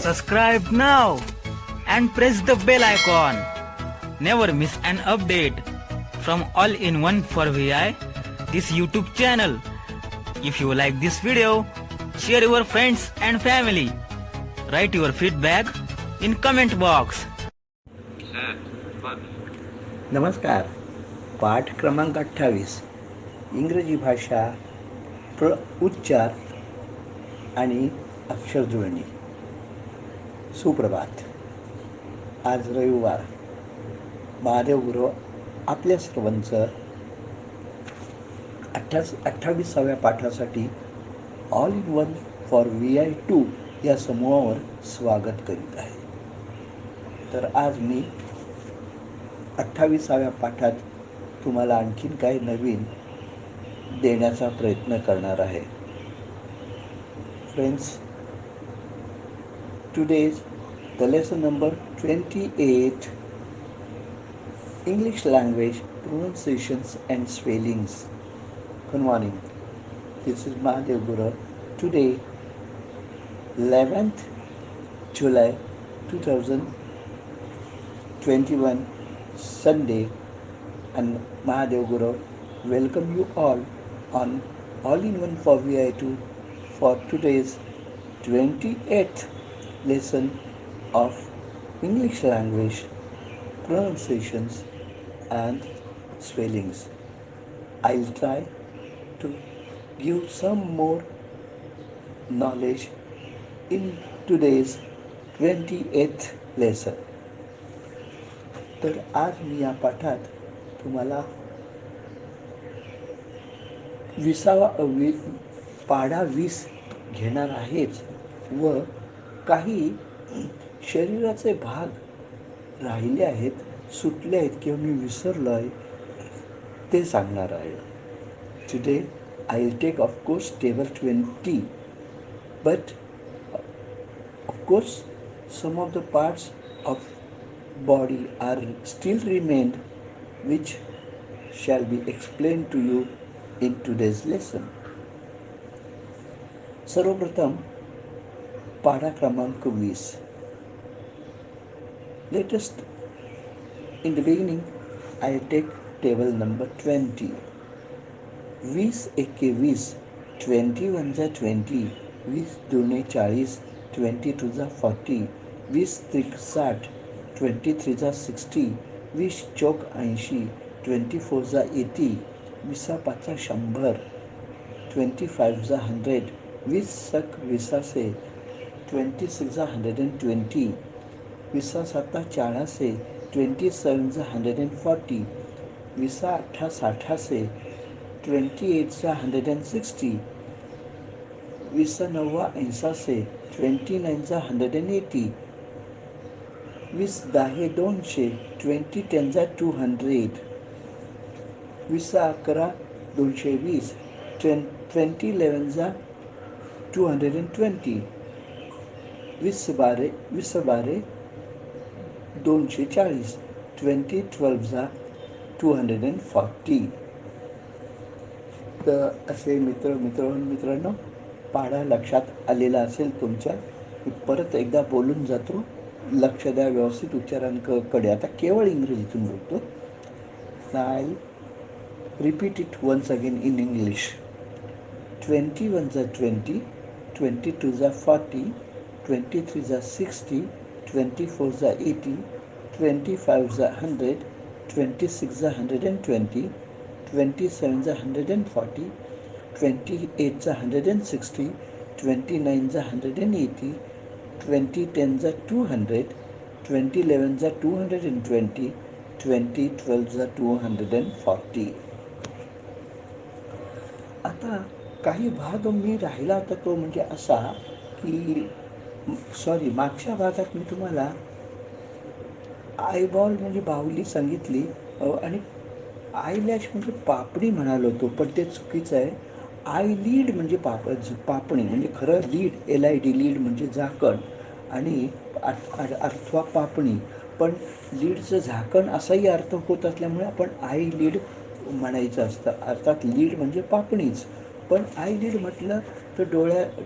Subscribe now and press the bell icon. Never miss an update from All-in-One for VI, this YouTube channel. If you like this video, share your friends and family. Write your feedback in comment box. नमस्कार. पाठ क्रमांक 28 इंग्रजी भाषा उच्चार आणि अक्षरजुळणी. सुप्रभात. आज रविवार. महादेव गुरु आपल्या सर्वांचं 28व्या पाठासाठी all in one for VI2 या समूहावर स्वागत करीत आहे. तर आज मी 28व्या पाठात तुम्हाला आणखीन काही नवीन देण्याचा प्रयत्न करणार आहे. Friends, today's the lesson number 28, English language pronunciations and spellings. Good morning. This is Mahadev Guru. Today 11th July 2021 Sunday, and Mahadev Guru welcome you all on All-in-One for VI2 for today's 28th lesson of English language pronunciations and spellings. I'll try to give some more knowledge in today's 28th lesson. तर आज मी या पाठात तुम्हाला पाढा 20 घेणार आहेच व काही शरीराचे भाग राहिले आहेत, सुटले आहेत किंवा मी विसरलो आहे ते सांगणार आहे. Today I will take of course table 20, but of course some of the parts of body are still remained, which shall be explained to you in today's lesson. सर्वप्रथम पाढा क्रमांक 20. Latest in the beginning I take table number 20. 20 एके 20, 21 जा 20, 20 दुने 40, 22 जा 40, 20 त्रिक 60, 23 जा 60, 20 चौक 80, 24 जा 80, 20 पाचा 100, 25 जा 100, 20 सक 20 से, 26 जा 120, 20 साता 40 से, 27 जा 140, 20 8 60 से, 28 जा 160, 20 9 80 से, 29 जा 180, 20 10 200, 20 10 जा 200, 20 11 220, 20 11 जा 220, 20 12 240, 20 12 जा 240. तर असे मित्रांनो पाढा लक्षात आलेला असेल तुमच्या. मी परत एकदा बोलून जातो, लक्ष द्या व्यवस्थित उच्चारांकडे. आता केवळ इंग्रजीतून बोलतो. I repeat it once again in English. 21 जा 20, 22 जा 40, 23 जा 60, 24 जा 80, 25 जा 100, 26 जा 120, 27 जा 140, 28 जा 160, 29 जा 180, 20 10 जा 200, 20 11 जा 220, 20 12 जा 240. आता काही भाग मी राहिला होता तो म्हणजे असा की मागच्या भागात मी तुम्हाला आयबॉल म्हणजे बाहुली सांगितली आणि आयलॅश म्हणजे पापणी म्हणालो होतो, पण ते चुकीचं आहे. आयलीड म्हणजे पापणी म्हणजे खरं लीड, LID लीड म्हणजे झाकण आणि अर्थवा पापणी, पण लीडचं झाकण असाही अर्थ होत असल्यामुळे आपण आय लीड म्हणायचं असतं. अर्थात लीड म्हणजे पापणीच, पण आय लीड म्हटलं तर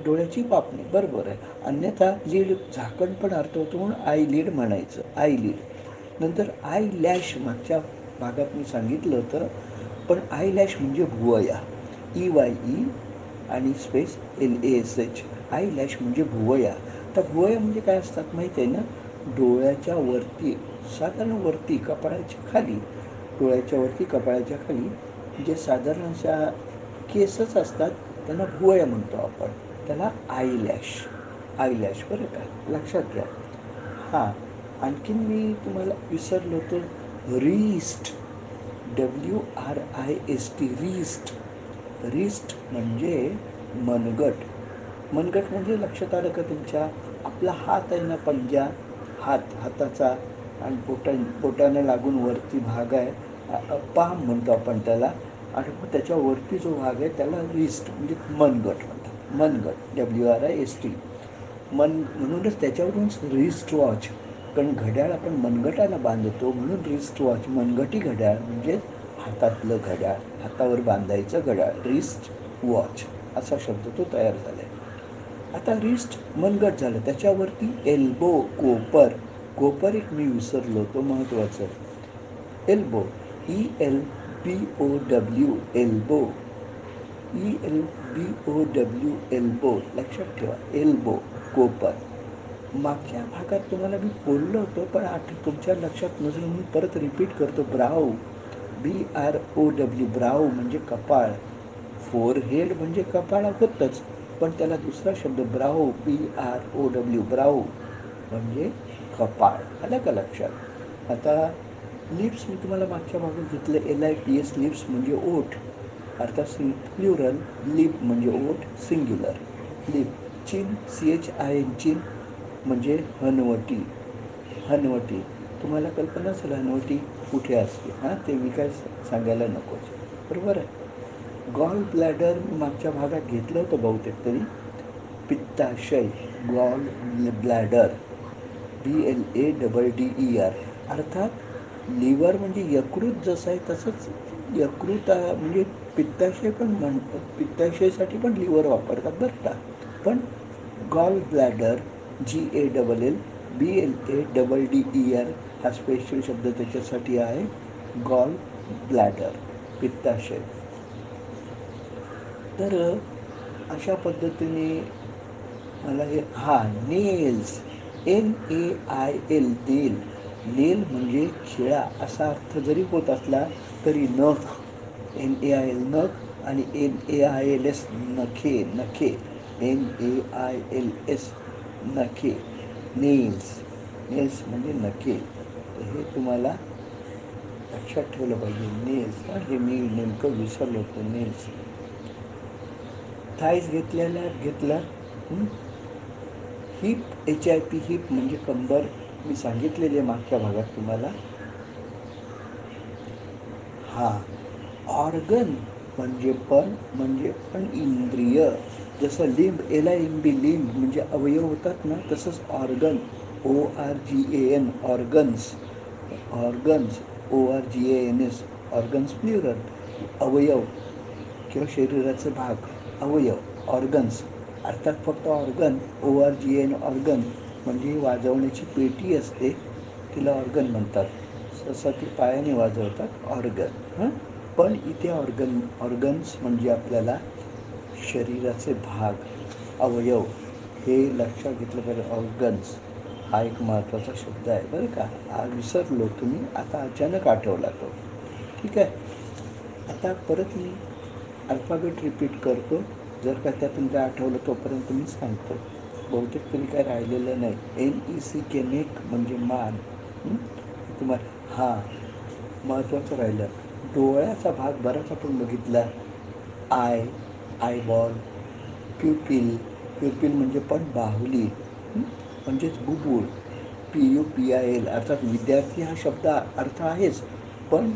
डोळ्याची पापणी बरोबर आहे. अन्यथा लीड झाकण पण अर्थ होतो म्हणून आय लीड म्हणायचं, आय लीड. नंतर आय लॅश मागच्या भागात मी सांगितलं होतं, पण आय लॅश म्हणजे भुवया, EYE आणि स्पेस LASH. आय लॅश म्हणजे भुवया. तर भुवया म्हणजे काय असतात माहिती आहे ना, डोळ्याच्या वरती, साधारण वरती कपाळाच्या खाली, डोळ्याच्या वरती कपाळाच्या खाली जे साधारण अशा केसच असतात त्यांना भुवया म्हणतो आपण, त्याला आय लॅश बरं का, लक्षात घ्या. हां, आणखीन मी तुम्हाला विसरलो होतो, रिस्ट, WRIST, रिस्ट म्हणजे मनगट. मनगट म्हणजे लक्षात आलं का तुमच्या, आपला हात आहे ना, पंजा, हाताचा आणि बोटाने लागून वरती भाग आहे, पाम म्हणतो आपण त्याला, आणि मग त्याच्यावरती जो भाग आहे त्याला रिस्ट म्हणजे मनगट म्हणतात, मनगट, WRIST. म्हणूनच त्याच्यावरूनच रिस्ट वॉच, कारण घड्याळ आपण मनगटाला बांधतो म्हणून रिस्ट वॉच, मनगटी घड्याळ म्हणजे हातातलं घड्याळ, हातावर बांधायचं घड्याळ, रिस्ट वॉच असा शब्द तो तयार झाला आहे. आता रिस्ट मनगट झालं, त्याच्यावरती एल्बो, कोपर एक मी विसरलो होतो महत्त्वाचं, एल्बो, ELBOW, एल्बो, लक्षात ठेवा, एल्बो, कोपर. मागच्या भागात तुम्हाला मी बोललो होतो, पण तुमच्या लक्षात नसेल म्हणून परत रिपीट करतो, ब्राऊ, BROW, ब्राऊ म्हणजे कपाळ, फोरहेड म्हणजे कपाळ होतच, पण त्याला दुसरा शब्द ब्राऊ, BROW, ब्राऊ म्हणजे कपाळ. आलं का लक्षात? आता लिप्स मी तुम्हाला मागच्या भागात घेतलं, LIPS, लिप्स म्हणजे ओठ, अर्थात प्लुरल, लिप म्हणजे ओठ, सिंग्युलर, लिप. चिन, CHIN, चिन म्हणजे हनवटी. तुम्हाला कल्पना असेल हनवटी कुठे असते, हां, ते मी काय सांगायला नकोच, बरोबर आहे. गॉल ब्लॅडर मी मागच्या भागात घेतलं होतं बहुतेक तरी, पित्ताशय, गॉल ब्लॅडर, BLADDER, अर्थात लिव्हर म्हणजे यकृत जसं आहे तसंच यकृत म्हणजे पित्ताशय पण पित्ताशयसाठी पण लिव्हर वापरतात बरं का, पण गॉल ब्लॅडर, GALL BLADDER हा स्पेशल शब्द त्याच्यासाठी आहे, गॉल ब्लॅडर, पित्ताशय. तर अशा पद्धतीने मला हे नेल्स, NAIL, नेल म्हणजे खिळा असा अर्थ जरी होत असला तरी नख, NAIL नख आणि NAILS नखे, NAILS नखे, नेल्स म्हणजे नखे. तर हे तुम्हाला लक्षात ठेवलं पाहिजे, नेल्स. हे मी नेमकं विसरलो होतो, नेल्स. थाईज घेतला, हिप, HIP, हिप म्हणजे कंबर, मी सांगितलेले मागच्या भागात तुम्हाला. ऑर्गन म्हणजे पण इंद्रिय, जसं लिंब, LIMB, लिंब म्हणजे अवयव होतात ना, तसंच organ, ORGAN, organs, ORGANS, organs plural, अवयव किंवा शरीराचे भाग, अवयव, ऑर्गन्स, अर्थात फक्त ऑर्गन, ORGAN, ऑर्गन म्हणजे वाजवण्याची पेटी असते, तिला ऑर्गन म्हणतात, सहसा ती पायाने वाजवतात, ऑर्गन. पण इथे ऑर्गन्स म्हणजे आपल्याला शरीराचे भाग, अवयव, हे लक्षात घेतलं पाहिजे. ऑर्गन्स हा एक महत्त्वाचा शब्द आहे बरं का, हा विसरलो तुम्ही, आता अचानक आठवला तो, ठीक आहे. आता परत मी अल्फाबेट रिपीट करतो, जर का त्यातून काय आठवलं तोपर्यंत मी सांगतो, बहुतेक तरी काय राहिलेलं नाही. NECK, नेक म्हणजे मान. तुम्हाला महत्त्वाचं राहिलं, डोळ्याचा भाग बराच आपण बघितला, आयबॉल, प्युपिल म्हणजे पण बाहुली, म्हणजेच बुबुळ, PUPIL, अर्थात विद्यार्थी हा शब्द अर्थ आहेच, पण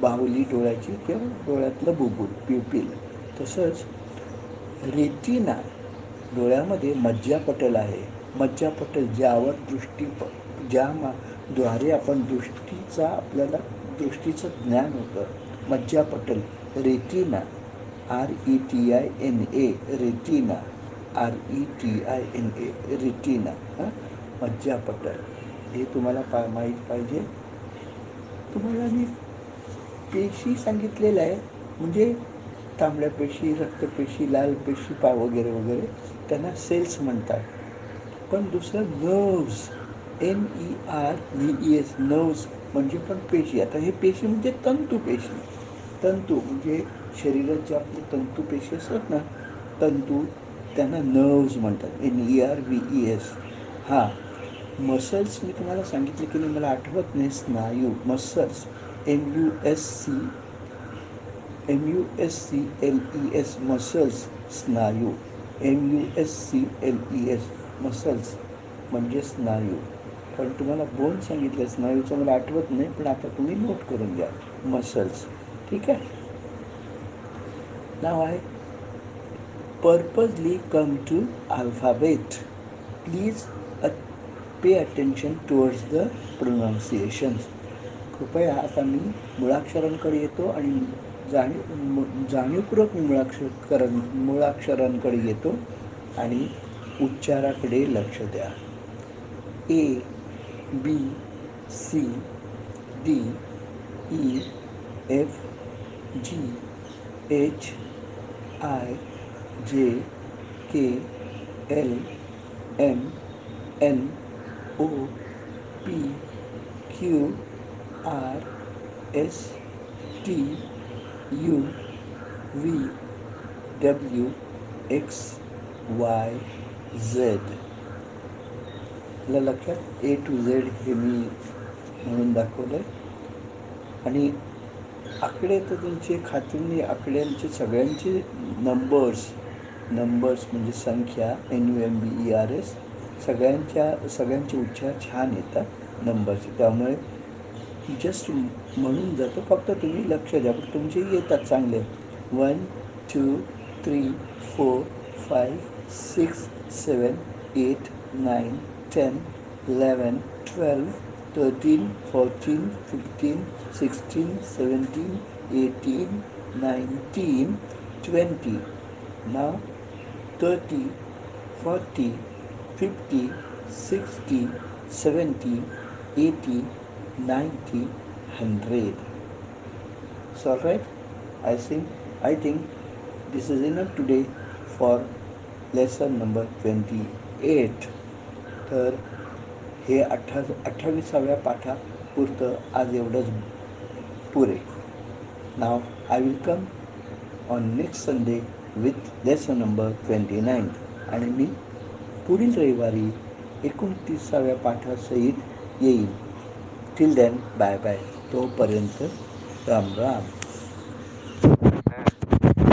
बाहुली डोळ्याची किंवा डोळ्यातलं बुबुळ, प्युपिल. तसंच रेटिना, डोळ्यामध्ये मज्जापटल आहे, मज्जापटल द्वारे आपण आपल्याला दृष्टीचं ज्ञान होतं, मज्जापटल, retina. RETINA, retina, RETINA, retina. मज्जापटल. हे तुम्हाला माहीत पाहिजे. तुम्हाला मी पेशी सांगितलेलं आहे, म्हणजे तांबड्या पेशी, रक्तपेशी, लाल पेशी वगैरे वगैरे, त्यांना सेल्स म्हणतात. पण दुसरं नर्व्स, NERVES, नर्व्स म्हणजे पण पेशी. आता हे पेशी म्हणजे तंतुपेशी. तंतू म्हणजे शरीरात जे आपले तंतुपेशी असतात ना, तंतू, त्यांना नर्व्स म्हणतात, NERVES. हां, मसल्स मी तुम्हाला सांगितले की नाही, मला आठवत नाही. स्नायू, मसल्स, MUSCLES, मसल्स, स्नायू, MUSCLES, मसल्स म्हणजे स्नायू. पण तुम्हाला बोन सांगितलं, स्नायूचं मला आठवत नाही, पण आता तुम्ही नोट करून घ्या, मसल्स. ठीक आहे. नाव आहे purposely come to alphabet. Please pay attention towards the pronunciations. कृपया आता मी मुळाक्षरांकडे येतो आणि जाणीवपूर्वक मी मुळाक्षरांकडे येतो आणि उच्चाराकडे लक्ष द्या. A, B, C, D, E, F, G, H, I, J, K, L, M, N, O, P, Q, R, S, T, U, V, W, X, Y, Z. आपल्या लक्षात A to Z हे मी म्हणून दाखवलं आहे. आणि आकडे तर तुमचे खात्रीने आकड्यांचे सगळ्यांचे नंबर्स म्हणजे संख्या, NUMBERS, सगळ्यांचे उच्चार छान येतात नंबरचे. त्यामुळे जस्ट म्हणून जातो, फक्त तुम्ही लक्ष द्या. पण तुमचे येतात चांगले. 1, 2, 3, 4, 5, 6, 7, 8, 9, 10, 11, 12, 13, 14, 15, 16, 17, 18, 19, 20. Now 30, 40, 50, 60, 70, 80, 90, 100. So all right, I think this is enough today for lesson number 28. तर हे 28व्या पाठापुरतं आज एवढंच पुरे. Now I will come on next Sunday with lesson number 29. आणि मी पुढील रविवारी 29व्या पाठासहित येईल. Till then, bye bye. तोपर्यंत राम राम.